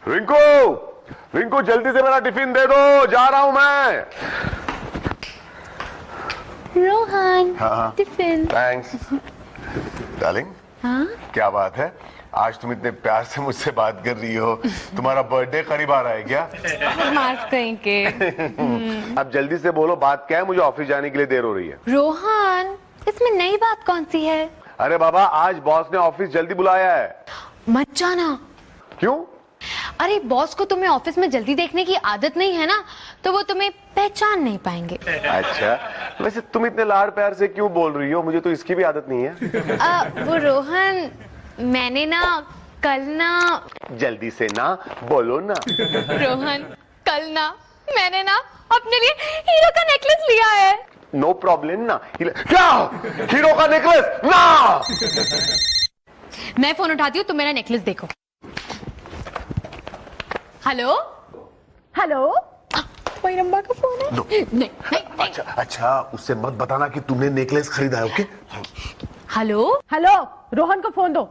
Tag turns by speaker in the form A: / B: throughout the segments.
A: रिंकू, रिंकू जल्दी से मेरा टिफिन दे दो, जा रहा हूं मैं।
B: रोहन,
A: हाँ।
B: टिफिन।
A: Thanks darling.
B: हाँ?
A: क्या बात है, आज तुम इतने प्यार से मुझसे बात कर रही हो। तुम्हारा बर्थडे करीब आ रहा है क्या?
B: माफ करेंगे।
A: अब जल्दी से बोलो, बात क्या है? मुझे ऑफिस जाने के लिए देर हो रही है।
B: रोहन, इसमें नई बात कौन सी है?
A: अरे बाबा, आज बॉस ने ऑफिस जल्दी बुलाया है।
B: मत जाना।
A: क्यों?
B: अरे बॉस को तुम्हें ऑफिस में जल्दी देखने की आदत नहीं है ना, तो वो तुम्हें पहचान नहीं पाएंगे।
A: अच्छा, वैसे तुम इतने लाड़ प्यार से क्यों बोल रही हो? मुझे तो इसकी भी आदत नहीं है।
B: वो रोहन, मैंने ना कल ना।
A: जल्दी से ना बोलो ना।
B: रोहन, कल ना मैंने ना अपने लिए हीरो का नेकलेस लिया है।
A: नो प्रॉब्लम ना। क्या? हीरो का नेकलेस ना?
B: मैं फोन उठाती हूँ, तुम मेरा नेकलेस देखो। हेलो हेलो, कोई रंबा का फोन है? नहीं, नहीं।
A: अच्छा अच्छा, उससे मत बताना कि तुमने नेकलेस खरीदा है। ओके।
B: हेलो
C: हेलो, रोहन को फोन दो।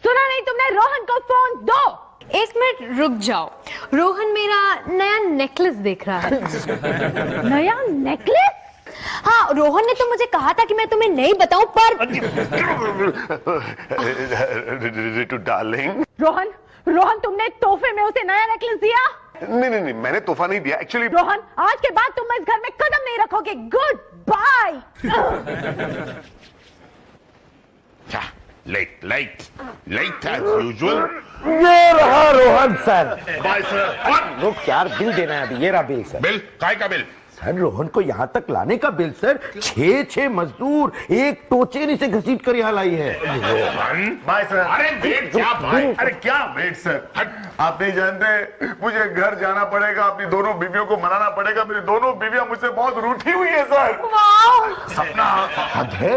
C: सुना नहीं तुमने? रोहन को फोन दो।
B: एक मिनट रुक जाओ, रोहन मेरा नया नेकलेस देख रहा है।
C: नया नेकलेस?
B: हाँ, रोहन ने तो मुझे कहा था कि मैं तुम्हें नहीं बताऊं, पर
A: डार्लिंग।
C: रोहन तुमने तोहफे में उसे नया नेकलेस दिया?
A: नहीं, मैंने तोहफा नहीं दिया एक्चुअली।
C: रोहन, आज के बाद तुम इस घर में कदम नहीं रखोगे। Good bye.
D: Late as usual.
E: ये रहा Rohan sir.
D: Bye sir. What?
E: रुक यार, बिल देना है अभी। ये रहा बिल सर।
D: बिल? काय का बिल?
E: सर, रोहन को यहाँ तक लाने का बिल सर। 6 मजदूर एक टोचेनी से घसीट कर यहाँ लाई है।
D: रोहन?
A: Bye sir.
D: अरे वेट, क्या भाई?
A: अरे क्या वेट सर? आप नहीं जानते, मुझे घर जाना पड़ेगा, अपनी दोनों बीवियों को मनाना पड़ेगा। मेरी दोनों बीवियां मुझसे बहुत रूठी हुई है सर।
D: सपना।
E: हद है,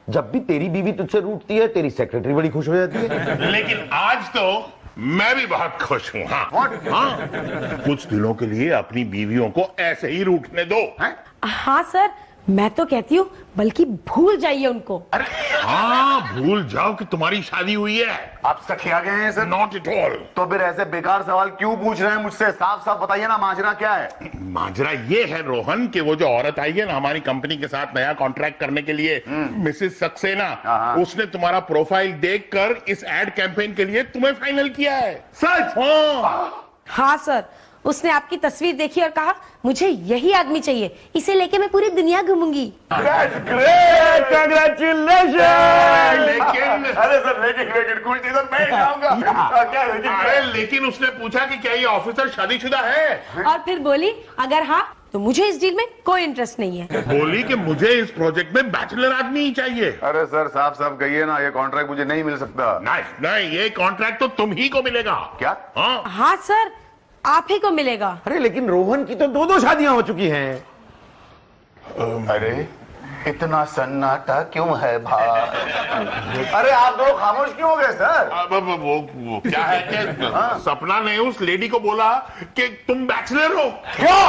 E: जब भी तेरी बीवी तुझसे रूठती है, तेरी सेक्रेटरी बड़ी खुश हो जाती है।
D: लेकिन आज तो मैं भी बहुत खुश हूँ। हाँ। हाँ, कुछ दिनों के लिए अपनी बीवियों को ऐसे ही रूठने दो।
C: हाँ सर, मैं तो कहती हूँ बल्कि भूल जाइए उनको।
D: अरे हाँ, भूल जाओ कि तुम्हारी शादी हुई है।
A: आप सखी आ गए हैं सर?
D: Not at all.
A: तो फिर ऐसे बेकार सवाल क्यों पूछ रहे हैं मुझसे? साफ साफ बताइए ना, माजरा क्या है?
D: माजरा ये है रोहन कि वो जो औरत आई है ना हमारी कंपनी के साथ नया कॉन्ट्रैक्ट करने के लिए, मिसेस सक्सेना, उसने तुम्हारा प्रोफाइल देखकर इस एड कैंपेन के लिए तुम्हें फाइनल किया है।
A: सच?
D: हाँ।
C: हाँ सर, उसने आपकी तस्वीर देखी और कहा मुझे यही आदमी चाहिए, इसे लेके मैं पूरी दुनिया घूमूंगी।
A: That's great! Congratulations!
D: लेकिन
A: अरे सर, लेकिन कुछ नहीं सर, मैं जाऊंगा। क्या लेकिन?
D: अरे लेकिन उसने पूछा कि क्या ये ऑफिसर शादीशुदा है?
C: और फिर बोली अगर हाँ तो मुझे इस डील में कोई इंटरेस्ट नहीं है।
D: बोली कि मुझे इस प्रोजेक्ट में बैचलर आदमी ही चाहिए।
A: अरे सर, साफ साफ कहिए ना, ये कॉन्ट्रैक्ट मुझे नहीं मिल सकता।
D: नहीं, ये कॉन्ट्रैक्ट तो तुम ही को मिलेगा।
A: क्या?
D: हाँ।
C: हाँ सर, आप ही को मिलेगा।
E: अरे लेकिन रोहन की तो 2 शादियां हो चुकी हैं।
A: अरे इतना सन्नाटा क्यों है भाई? अरे आप लोग खामोश क्यों हो गए सर?
D: अब वो क्या है कि सपना ने उस लेडी को बोला कि तुम बैचलर हो।
A: क्या?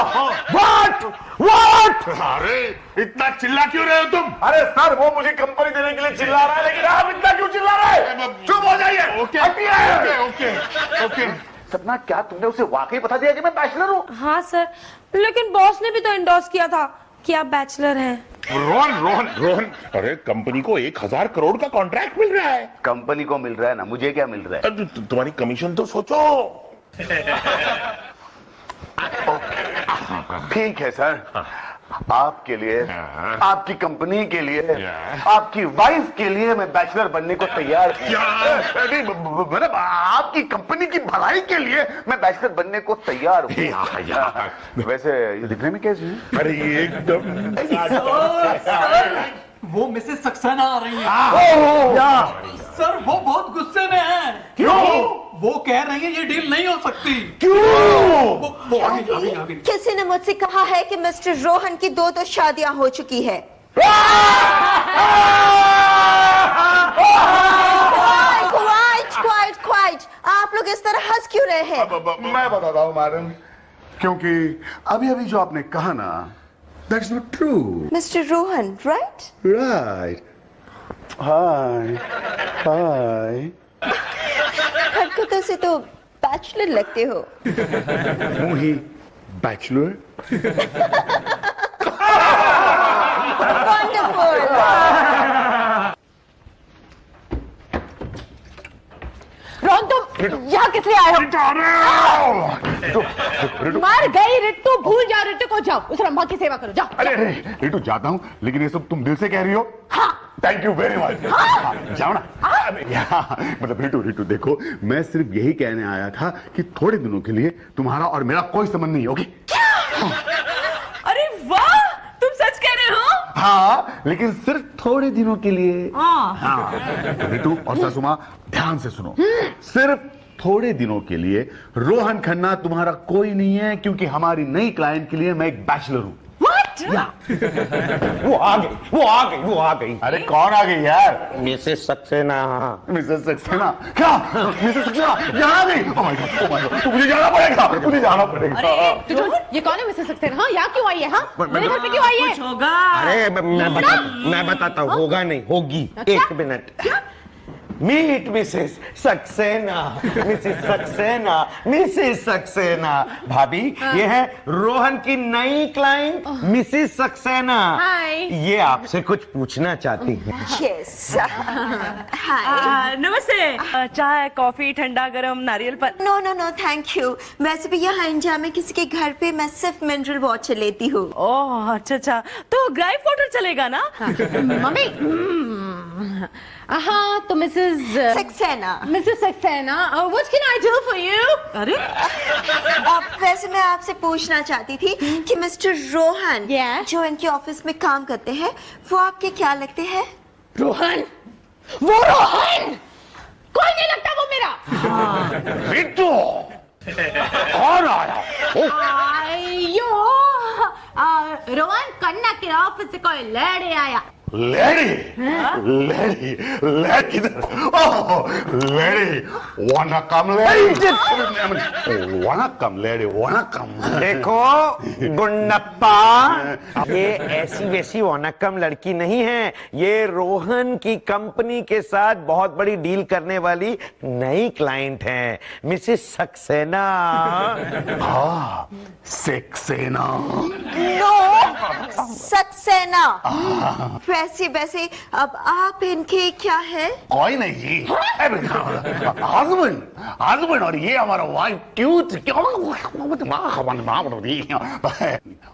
A: What?
D: अरे इतना चिल्ला क्यों रहे हो तुम?
A: अरे सर, वो मुझे कंपनी देने के लिए चिल्ला रहा है, लेकिन आप इतना क्यों चिल्ला रहे हैं? चुप हो जाइए।
D: ओके।
A: सपना, क्या तुमने उसे वाकई बता दिया कि मैं बैचलर हूँ?
C: हाँ सर, लेकिन बॉस ने भी तो एंडोर्स किया था कि आप बैचलर हैं।
D: रोहन, अरे कंपनी को 1000 करोड़ का कॉन्ट्रैक्ट मिल रहा है।
A: कंपनी को मिल रहा है ना, मुझे क्या मिल रहा है?
D: तुम्हारी कमीशन तो सोचो।
A: ठीक है सर, आपके लिए, आपकी कंपनी के लिए, आपकी वाइफ के लिए मैं बैचलर बनने को तैयार हूँ। मतलब आपकी कंपनी की भलाई के लिए मैं बैचलर बनने को तैयार हूँ। वैसे ये दिखने में कैसे है?
D: अरे ये एकदम
F: वो मिसेस सक्सेना आ रही है। सर वो बहुत गुस्से में है।
A: क्यों?
F: वो कह रही है ये डील नहीं हो सकती।
A: क्यों?
F: वो अभी
G: किसी ने मुझसे कहा है कि मिस्टर रोहन की 2 शादियां हो चुकी है। क्वाइट, आप लोग इस तरह हंस क्यों रहे हैं?
A: मैं बताता हूँ मैडम, क्योंकि अभी अभी जो आपने कहा ना, that's not true.
G: Mister Rohan, right?
A: Right. Hi.
G: हरकतों से तो बैचलर लगते हो।
A: हूँ ही बैचलर।
G: वंडरफुल।
C: रोहन तुम यहाँ किस लिए आए हो? मर गई रिट्टू, भूल जाओ रिट्टू को, जाओ उस रंभा की सेवा करो, जाओ।
A: अरे अरे रिटू जाता हूँ, लेकिन ये सब तुम दिल से कह रही हो?
C: हाँ।
A: Thank you very much. जाओ ना। मतलब रिटू देखो, मैं सिर्फ यही कहने आया था कि थोड़े दिनों के लिए तुम्हारा और मेरा कोई संबंध नहीं होगी।
C: अरे वाह, तुम सच कह रहे हो?
A: हाँ, लेकिन सिर्फ थोड़े दिनों के लिए।
C: हाँ।
A: रिटू और सासू माँ ध्यान से सुनो, सिर्फ थोड़े दिनों के लिए रोहन खन्ना तुम्हारा कोई नहीं है, क्योंकि हमारी नई क्लाइंट के लिए मैं एक बैचलर हूँ।
E: वो आ गई।
A: अरे कौन आ गई यार?
E: मिसेस सक्सेना।
A: मिसेस सक्सेना? क्या मिसेस सक्सेना यहाँ आ गई? ओह माय गॉड, तो मुझे जाना पड़ेगा।
C: अरे ये कौन है मिसेस सक्सेना? हाँ, यहाँ क्यों आई है? हाँ, मेरे घर पे क्यों आई है? कुछ होगा।
E: अरे मैं बताता हूँ, होगा नहीं, होगी। एक minute. Meet Mrs Saxena. Mrs Saxena. भाभी, ये है रोहन की नई क्लाइंट मिसेस सक्सेना।
C: हाय।
E: ये आपसे कुछ पूछना चाहती है।
G: यस। हाय।
C: नमस्ते। चाय, कॉफी, ठंडा, गरम, नारियल पानी?
G: No no no thank you. वैसे भी यहाँ इंडिया में किसी के घर पे मैं सिर्फ मिनरल वाटर लेती हूँ।
C: ओह अच्छा, तो ग्राइप वाटर चलेगा ना? मम्मी। हाँ, तो Mrs
G: Saxena.
C: What can I do for you? अरे
G: वैसे मैं आपसे पूछना चाहती थी कि मिस्टर रोहन जो इनके ऑफिस में काम करते हैं, वो आपके क्या लगते हैं?
C: रोहन? वो रोहन कोई नहीं लगता, वो मेरा।
A: रिटू कौन आया?
C: आयो, रोहन खन्ना के ऑफिस से कोई लेडी आया।
A: लेडी किधर? ओह लेडी, वनकम लेडी, वनकम लेडी, वनकम।
E: देखो गुंडप्पा, ये ऐसी वैसी वनकम लड़की नहीं है, ये रोहन की कंपनी के साथ बहुत बड़ी डील करने वाली नई क्लाइंट है, मिसेस सक्सेना।
A: हाँ, सक्सेना।
G: नो, सक्सेना। वैसे अब आप इनके क्या है?
A: कोई नहीं जी, हस्बैंड, और ये हमारा वाइफ क्यूट,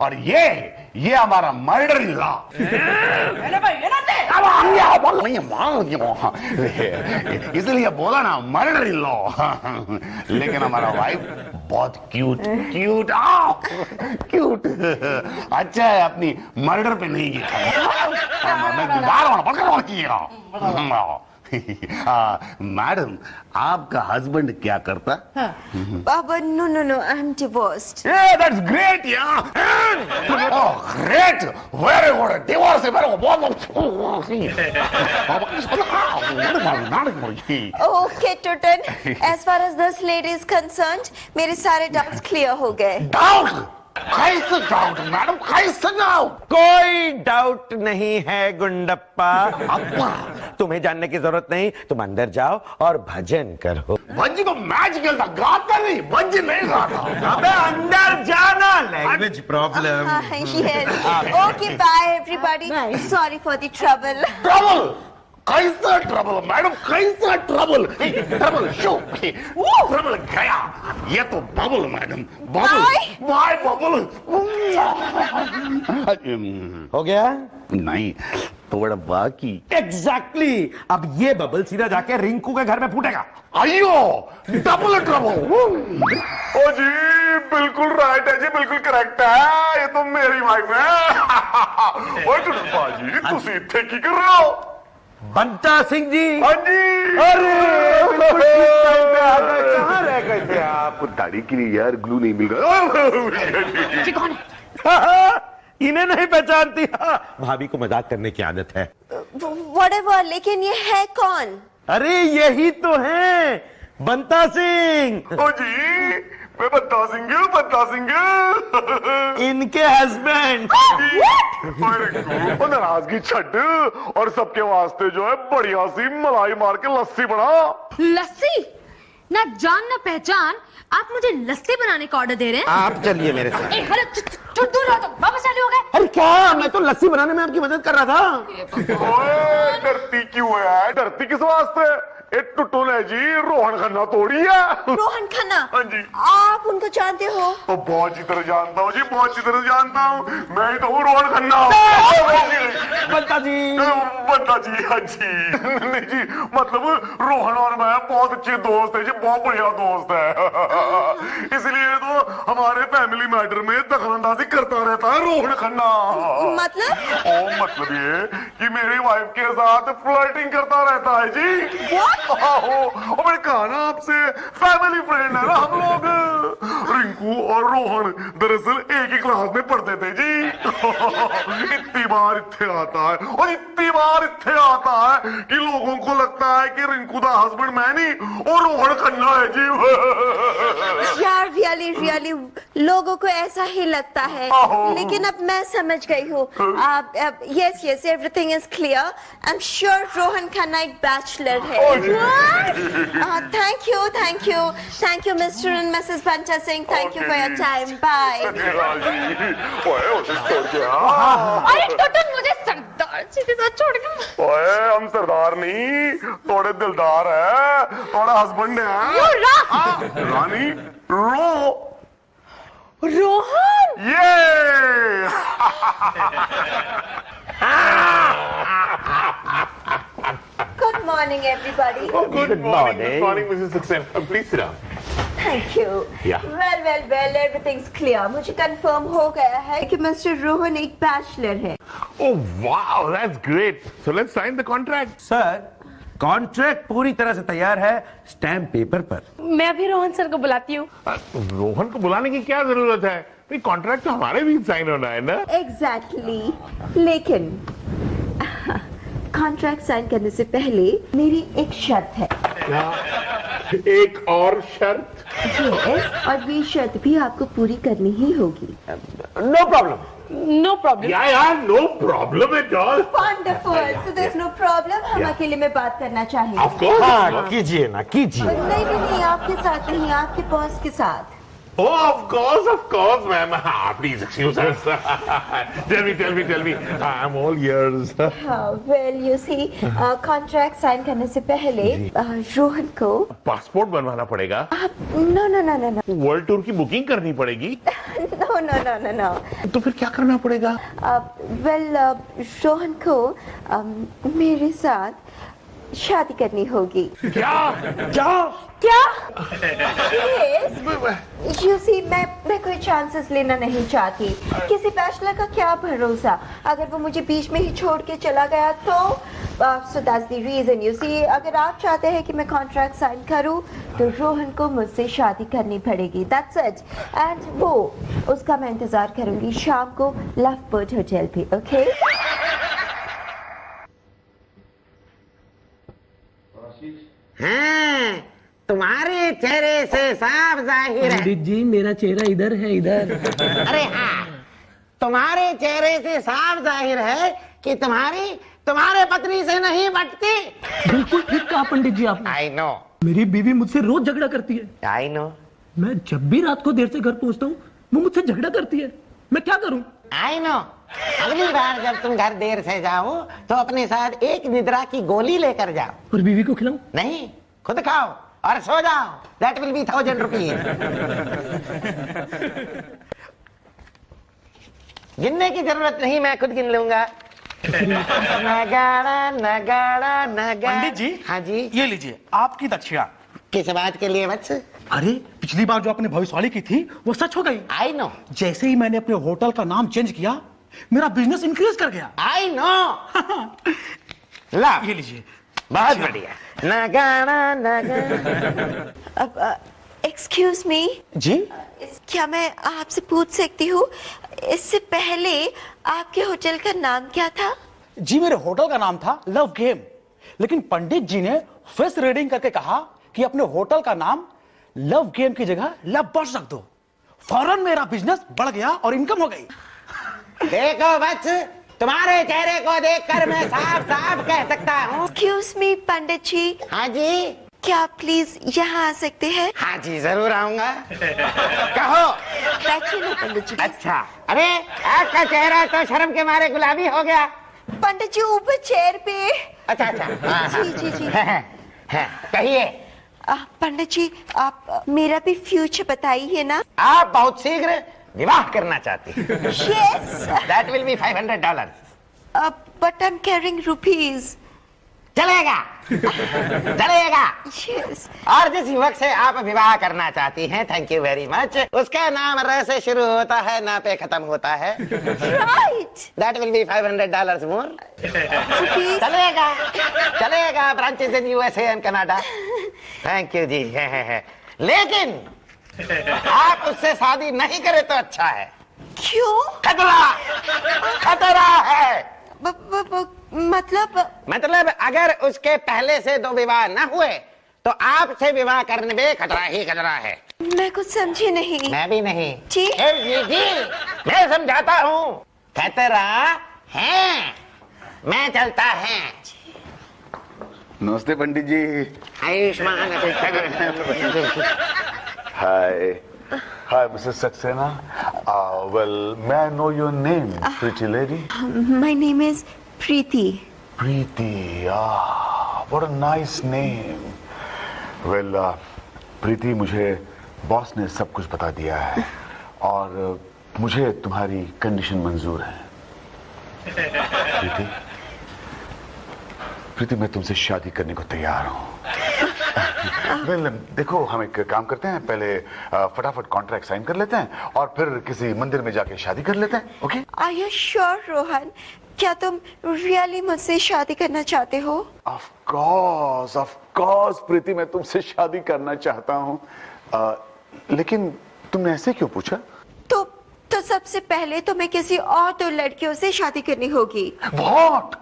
A: और ये हमारा मर्डर इन लॉ। इसलिए बोला ना मर्डर इन लॉ। लेकिन हमारा वाइफ बहुत क्यूट। अच्छा है अपनी मर्डर पे नहीं गया। मैडम, आपका हस्बैंड क्या करता?
G: बाबा no I am divorced.
A: That's great यार। Great, very good. डिवोर्स है मेरे को बहुत।
G: Okay Toton, as far as this lady is concerned, मेरे सारे डाउट्स क्लियर हो गए।
A: डाउट? कैसे डाउट मैडम, कैसे डाउट?
E: कोई डाउट नहीं है गुंडप्पा। तुम्हें जानने की जरूरत नहीं, तुम अंदर जाओ और भजन करो।
A: भजन तो मैच खेलता, गाता नहीं, भजन नहीं गाता।
E: अबे अंदर जाना, language problem.
G: Okay bye everybody, sorry for the trouble.
A: Trouble? कैसा ट्रबल मैडम, कैसा ट्रबल? ट्रबल शो, ट्रबल गया। ये तो bubble madam, bubble, bye bubble.
E: हो गया?
A: नहीं, थोड़ा बाकी।
E: एग्जैक्टली। अब ये बबल सीधा जाके रिंकू के घर में फूटेगा।
A: अयो, डबल ट्रबल। ओ जी, बिल्कुल राइट है जी, बिल्कुल करेक्ट है। ये तो मेरी वाइफ है। ओए टुटपा जी, तुसी इत्थे की कर रहे हो?
E: बंता सिंह जी।
A: हाँ जी।
E: अरे कहाँ रह गए थे आप?
A: दाढ़ी के लिए यार ग्लू नहीं मिल रहा।
C: कौन है?
E: इन्हें नहीं पहचानती? भाभी को मजाक करने की आदत है।
G: व्हाटएवर, लेकिन ये है कौन?
E: अरे यही तो है बंता सिंह।
A: ओ जी, मैं बंता सिंह
E: इनके हस्बैंड।
A: नाराजगी छट और सबके वास्ते जो है बढ़िया सी मलाई मार के लस्सी बना।
B: लस्सी? ना ना जान ना पहचान आप मुझे लस्सी बनाने का ऑर्डर दे रहे हैं?
E: आप चलिए मेरे साथ।
B: थोड़ा दूर रहो, तो वापस चालू हो गए।
E: अरे क्या, मैं तो लस्सी बनाने में आपकी मदद कर रहा था।
A: ओए, डरती क्यों है? डरती किस वास्ते? एक टुटुल है जी, रोहन खन्ना तोड़ी है।
G: रोहन खन्ना?
A: हाँ जी।
G: आप उनको जानते हो?
A: तो बहुत अच्छी तरह जानता हूँ जी, बहुत अच्छी तरह जानता हूँ। मैं ही तो हूँ रोहन खन्ना।
E: बंता जी।
A: बंता जी, हाँ जी। नहीं जी, मतलब रोहन और मैं बहुत अच्छे दोस्त हैं जी, बहुत बढ़िया दोस्त है। इसलिए तो हमारे फैमिली मैटर में दखलंदाजी करता रहता है रोहन खन्ना।
G: मतलब?
A: मतलब ये कि मेरी वाइफ के साथ फ्लर्टिंग करता रहता है जी। मैंने कहा ना आपसे, फैमिली फ्रेंड है ना हम लोग। रिंकू और रोहन दरअसल एक ही क्लास में पढ़ते थे जी। इतनी बार इत्थे आता है और इतनी बार इत्थे आता है कि लोगों को लगता है कि रिंकू दा हस्बैंड मैं नहीं और रोहन खन्ना है जी।
G: यार रियली लोगों को ऐसा ही लगता है, लेकिन अब मैं समझ गई हूँ। Yes everything is clear. I am sure Rohan Khanna एक बैचलर है। Thank you mister and missus Banta Singh. Thank you for your time. Bye.
B: अरे टुटुन, मुझे सरदार जी के साथ छोड़ के।
A: ओए, हम सरदार नहीं, थोड़े दिलदार है, थोड़ा हस्बैंड है। रानी
C: रोहन।
A: ये
G: good morning everybody.
A: Good morning, Mrs. Saxena. Please sit down.
G: Thank you.
A: Yeah.
G: Well everything's clear. मुझे कंफर्म हो गया है कि मिस्टर रोहन एक बैचलर है।
D: Oh wow, that's great. So let's sign the contract.
E: Sir, contract पूरी तरह से तैयार है, स्टैम्प पेपर पर।
C: मैं अभी रोहन सर को बुलाती हूँ।
D: रोहन को बुलाने की क्या जरूरत है? भाई कॉन्ट्रैक्ट तो हमारे भी साइन होना है ना।
G: एग्जैक्टली लेकिन कॉन्ट्रैक्ट साइन करने से पहले मेरी एक शर्त है।
D: एक और शर्त?
G: यस, और ये शर्त भी आपको पूरी करनी ही होगी।
E: No problem.
C: No problem.
D: यार no problem at all.
G: Wonderful, so there is no problem. हम अकेले में बात करना चाहेंगे।
D: Of course.
E: हाँ, कीजिए ना, कीजिए।
G: नहीं, आपके साथ नहीं, आपके बॉस के साथ।
D: Oh, of course, ma'am. Please excuse us. Tell me. I'm all ears.
G: Well, you see, contract sign करने से पहले रोहन को
D: पासपोर्ट बनवाना पड़ेगा।
G: नो।
D: वर्ल्ड टूर की बुकिंग करनी पड़ेगी।
G: नो।
D: तो फिर क्या करना पड़ेगा?
G: वेल, रोहन को मेरे साथ शादी करनी होगी। क्या? यू सी, मैं कोई चांसेस लेना नहीं चाहती। किसी बैचलर का क्या भरोसा, अगर वो मुझे बीच में ही छोड़ के चला गया तो so that's the reason. You see, अगर आप चाहते हैं कि मैं कॉन्ट्रैक्ट साइन करूं तो रोहन को मुझसे शादी करनी पड़ेगी। That's it. एंड उसका मैं इंतजार करूंगी शाम को लव बर्ड होटल पे। ओके?
E: हाँ, तुम्हारे चेहरे से साफ जाहिर है।
F: पंडित जी, मेरा चेहरा इधर है, इधर।
E: अरे हाँ, तुम्हारे चेहरे से साफ जाहिर है कि तुम्हारे पत्नी से नहीं बटती।
F: बिल्कुल ठीक कहा पंडित जी आपने।
E: I know.
F: मेरी बीवी मुझसे रोज झगड़ा करती है।
E: I know.
F: मैं जब भी रात को देर से घर पहुंचता हूँ वो मुझसे झगड़ा करती है। मैं क्या करूँ?
E: I know. अगली बार जब तुम घर देर से जाओ तो अपने साथ एक निद्रा की गोली लेकर जाओ।
F: और बीवी को खिलाऊं?
E: नहीं, खुद खाओ और सो जाओ। That will B 1000 rupees. गिनने की जरूरत नहीं, मैं खुद गिन लूंगा। नगाड़ा।
H: पंडित जी।
E: हाँ जी।
H: ये लीजिए आपकी दक्षिणा।
E: किस बात के लिए वत्स?
H: अरे पिछली बार जो आपने भविष्यवाणी की थी वो सच हो गई।
E: I know.
H: जैसे ही मैंने अपने होटल का नाम चेंज किया मेरा बिजनेस इंक्रीज कर गया।
E: I know. ला,
H: ये लीजिए।
E: बहुत बढ़िया। नगाड़ा।
G: अब एक्सक्यूज मी
H: जी।
G: क्या मैं आपसे पूछ सकती हूँ, इससे पहले आपके होटल का नाम क्या था?
H: जी, मेरे होटल का नाम था लव गेम, लेकिन पंडित जी ने फेस रीडिंग करके कहा कि अपने होटल का नाम लव गेम की जगह लव बर्ड्स रख दो। फौरन मेरा बिजनेस बढ़ गया और इनकम हो गई।
E: देखो बच्च, तुम्हारे चेहरे को देखकर मैं साफ साफ कह सकता हूँ।
G: एक्सक्यूज मी पंडित जी,
E: हाँ जी।
G: क्या आप प्लीज यहाँ आ सकते हैं?
E: हाँ जी जरूर आऊंगा। कहो।
G: बैठिए ना पंडित जी।
E: अच्छा, अरे आपका चेहरा तो शर्म के मारे गुलाबी हो गया।
G: पंडित जी ऊपर चेयर पे।
E: अच्छा अच्छा।
G: जी जी जी।
E: कहिए।
G: पंडित जी आप मेरा भी फ्यूचर बताइए ना।
E: आप बहुत शीघ्र विवाह करना चाहती हैं।
G: Yes.
E: That will be $500।
G: But I am carrying rupees.
E: चलेगा चलेगा।
G: यस।
E: और जिस युवक से आप विवाह करना चाहती हैं, थैंक यू वेरी मच, उसका नाम र से शुरू होता है, ना पे खत्म होता है।
G: Right.
E: That will be $500 more. चलेगा चलेगा। Branches in USA and Canada. Thank you ji. लेकिन आप उससे शादी नहीं करें तो अच्छा है।
G: क्यों?
E: खतरा है।
G: मतलब
E: अगर उसके पहले से 2 विवाह न हुए तो आपसे विवाह करने में खतरा ही खतरा है।
G: मैं कुछ समझी नहीं।
E: मैं भी नहीं।
G: जी
E: जी मैं समझाता हूँ। खतरा है। मैं चलता है।
A: नमस्ते पंडित जी।
E: आयुष्मान।
A: Hi hi missus Saxena. Well may I know your name pretty lady?
G: My name is Preeti.
A: Preeti, what a nice name. Well Preeti, मुझे बॉस ने सब कुछ बता दिया है और मुझे तुम्हारी कंडीशन मंजूर है। प्रीति, प्रीति मैं तुमसे शादी करने को तैयार हूँ। वेल देखो, हम एक काम करते हैं, पहले फटाफट कॉन्ट्रैक्ट साइन कर लेते हैं और फिर किसी मंदिर में जाके शादी कर लेते हैं। Okay?
G: Are you sure Rohan? क्या तुम रियली मुझसे शादी करना चाहते हो?
A: ऑफ कोर्स प्रीति, मैं तुमसे शादी करना चाहता हूँ। लेकिन तुमने ऐसे क्यों पूछा?
G: तो सबसे पहले तुम्हें किसी और 2 लड़कियों से शादी करनी होगी।
A: What?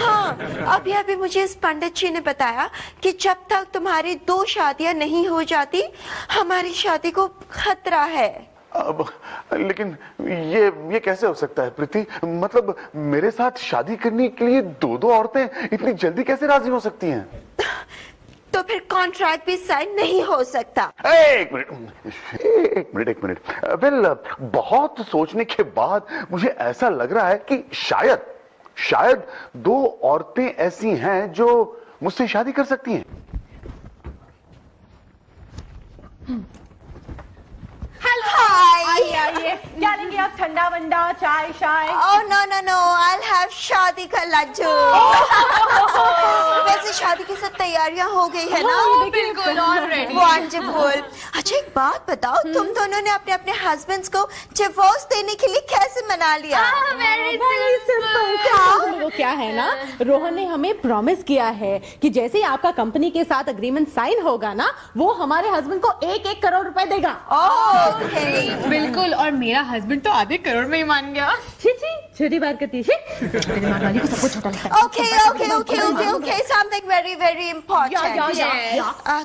G: हाँ, अभी मुझे इस पंडित जी ने बताया कि जब तक तुम्हारी 2 शादियां नहीं हो जाती, हमारी शादी को खतरा है।
A: अब लेकिन ये कैसे हो सकता है प्रीति? मतलब मेरे साथ शादी करने के लिए 2 औरतें इतनी जल्दी कैसे राजी हो सकती हैं?
G: तो फिर कॉन्ट्रैक्ट भी साइन नहीं हो सकता।
A: एक मिनट। वेल बहुत सोचने के बाद मुझे ऐसा लग रहा है कि शायद 2 औरतें ऐसी हैं जो मुझसे शादी कर सकती हैं।
C: आइए। क्या लेंगे आप? ठंडा वंडा, चाय शाय?
G: Oh no, I'll have शादी का लड्डू। वैसे शादी की सब तैयारियां हो गई है ना?
B: बिल्कुल ऑलरेडी।
G: वंडरफुल। अच्छा एक बात बताओ, तुम दोनों ने अपने हस्बैंड्स को डिवोर्स देने के लिए कैसे मना लिया?
B: Very simple.
C: वो क्या है ना, रोहन ने हमें प्रॉमिस किया है कि जैसे ही आपका कंपनी के साथ अग्रीमेंट साइन होगा ना, वो हमारे हस्बैंड को 1-1 करोड़ रुपए देगा।
B: बिल्कुल, और मेरा हस्बैंड तो आधे करोड़ में ही मान गया।
C: छोटी बात करती है। दिमाग वाली को सब कुछ छोटा लगता है।
G: Okay, something very important।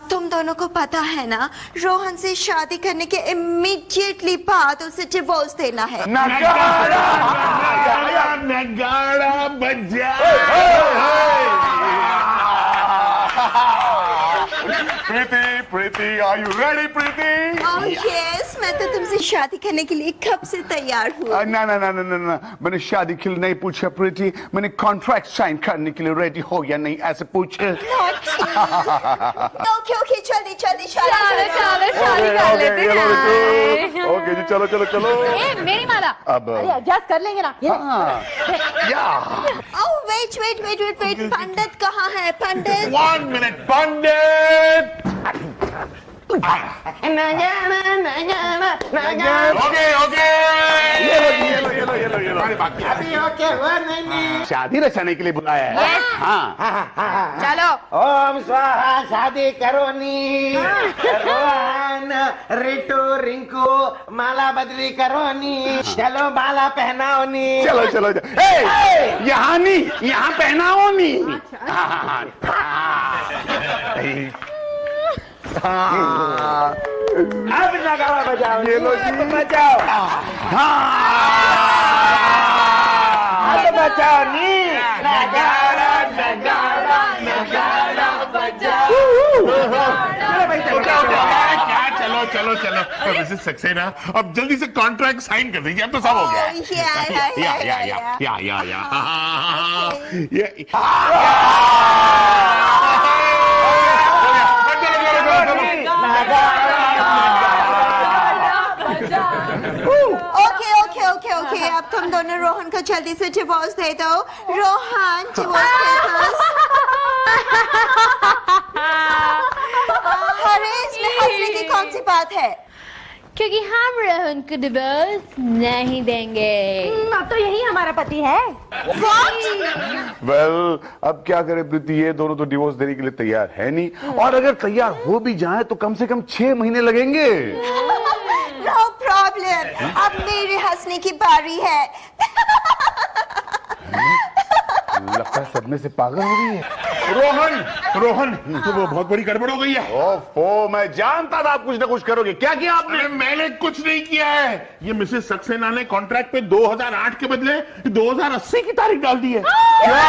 G: तुम दोनों को पता है ना, रोहन से शादी करने के इमीडिएटली बाद उसे डिवोर्स देना है।
D: नगाड़ा बजा।
A: प्रीति, are you ready, Preeti?
G: Oh yes, मैं तो तुमसे शादी करने के लिए कब से तैयार हूँ।
A: ना, मैंने शादी के लिए नहीं पूछा प्रीति, मैंने कॉन्ट्रैक्ट साइन करने के लिए रेडी हो या नहीं ऐसे पूछे।
G: ओके, जल्दी
B: शादी कर लेते हैं।
A: ओके जी, चलो।
B: मेरी माला।
A: अब
C: एडजस्ट कर लेंगे ना।
G: वेट, पंडित कहाँ है? पंडित
D: 1 minute, पंडित। ओके।
A: शादी रचाने के लिए बुलाया है। हाँ।
B: चलो।
E: ओम स्वाहा। शादी करो नी। रोहन, रिटू, रिंकू, माला बदली करो नी। चलो माला पहनाओ नी।
A: चलो। यहाँ नहीं, यहाँ पहनाओ नी।
E: अब नगाड़ा बजाओ।
A: ये लो जी।
E: बजाओ। अब बजाओ नी। नगाड़ा
D: क्या चलो चलो चलो मिसेस सक्सेना अब जल्दी से कॉन्ट्रैक्ट साइन कर दीजिए अब तो सब हो गया
G: ओके ओके ओके ओके अब तुम दोनों रोहन को जल्दी से डिवोर्स दे दो। Rohan divorce papers. अरे इसमें हंसने की कौन सी बात है?
B: क्योंकि हम रोहन को डिवोर्स नहीं देंगे।
C: अब तो यही हमारा पति है।
A: वेल अब क्या करें प्रीति, ये दोनों तो डिवोर्स देने के लिए तैयार है नहीं, और अगर तैयार हो भी जाए तो कम से कम 6 महीने लगेंगे।
G: नो प्रॉब्लम, अब मेरे हंसने की बारी है।
A: लगता है सदमे से पागल हो गई है।
D: रोहन तो वो बहुत बड़ी गड़बड़ हो गई है।
A: ओफो, मैं जानता था आप कुछ ना कुछ करोगे। क्या किया आपने?
D: मैंने कुछ नहीं किया है। ये मिसेस सक्सेना ने कॉन्ट्रैक्ट पे 2008 के बदले 2080 की तारीख डाल दी है।
A: क्या?